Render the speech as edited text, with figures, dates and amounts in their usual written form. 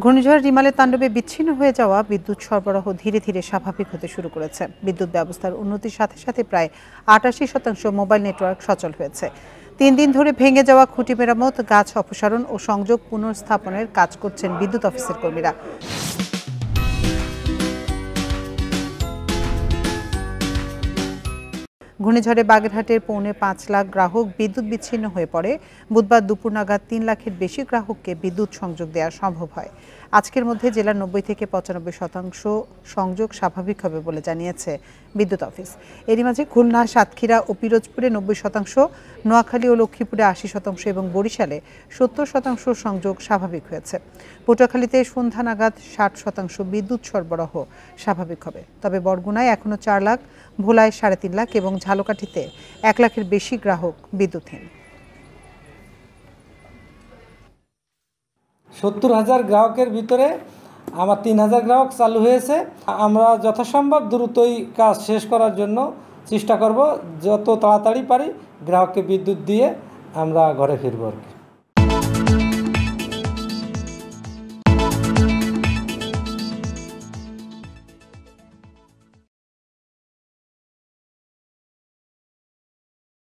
ঘূর্ণিঝড় রিমালের তাণ্ডবে বিচ্ছিন্ন হয়ে যাওয়া বিদ্যুৎ সরবরাহ ধীরে ধীরে স্বাভাবিক হতে শুরু করেছে। বিদ্যুৎ ব্যবস্থার উন্নতির সাথে সাথে প্রায় ৮৮% মোবাইল নেটওয়ার্ক সচল হয়েছে। ৩ দিন ধরে ভেঙে যাওয়া খুঁটি মেরামত, গাছ অপসারণ ও সংযোগ পুনর্স্থাপনের কাজ করছেন বিদ্যুৎ অফিসের কর্মীরা। ঘূর্ণিঝড়ে বাগেরহাটের ৫.৫ লাখ গ্রাহক বিদ্যুৎ বিচ্ছিন্ন হয়ে পড়ে। বুধবার দুপুর নাগাদ ৩ লাখের বেশি গ্রাহককে বিদ্যুৎ সংযোগ দেওয়া সম্ভব হয়। আজকের মধ্যে জেলার ৯০ থেকে ৯৫% সংযোগ স্বাভাবিক হবে বলে জানিয়েছে বিদ্যুৎ অফিস। এরই মাঝে খুলনা, সাতক্ষীরা ও পিরোজপুরে ৯০%, নোয়াখালী ও লক্ষ্মীপুরে ৮০% এবং বরিশালে ৭০% সংযোগ স্বাভাবিক হয়েছে। পটুয়াখালীতে সন্ধ্যা নাগাদ ৬০% বিদ্যুৎ সরবরাহ স্বাভাবিক হবে। তবে বরগুনায় এখনও ৪ লাখ, ভোলায় ৩.৫ লাখ এবং ঝালকাঠিতে ১ লাখের বেশি গ্রাহক বিদ্যুৎহীন। ৭০,০০০ গ্রাহকের ভিতরে আমার ৩,০০০ গ্রাহক চালু হয়েছে। আমরা যথাসম্ভব দ্রুতই কাজ শেষ করার জন্য চেষ্টা করব। যত তাড়াতাড়ি পারি গ্রাহককে বিদ্যুৎ দিয়ে আমরা ঘরে ফিরব আর কি।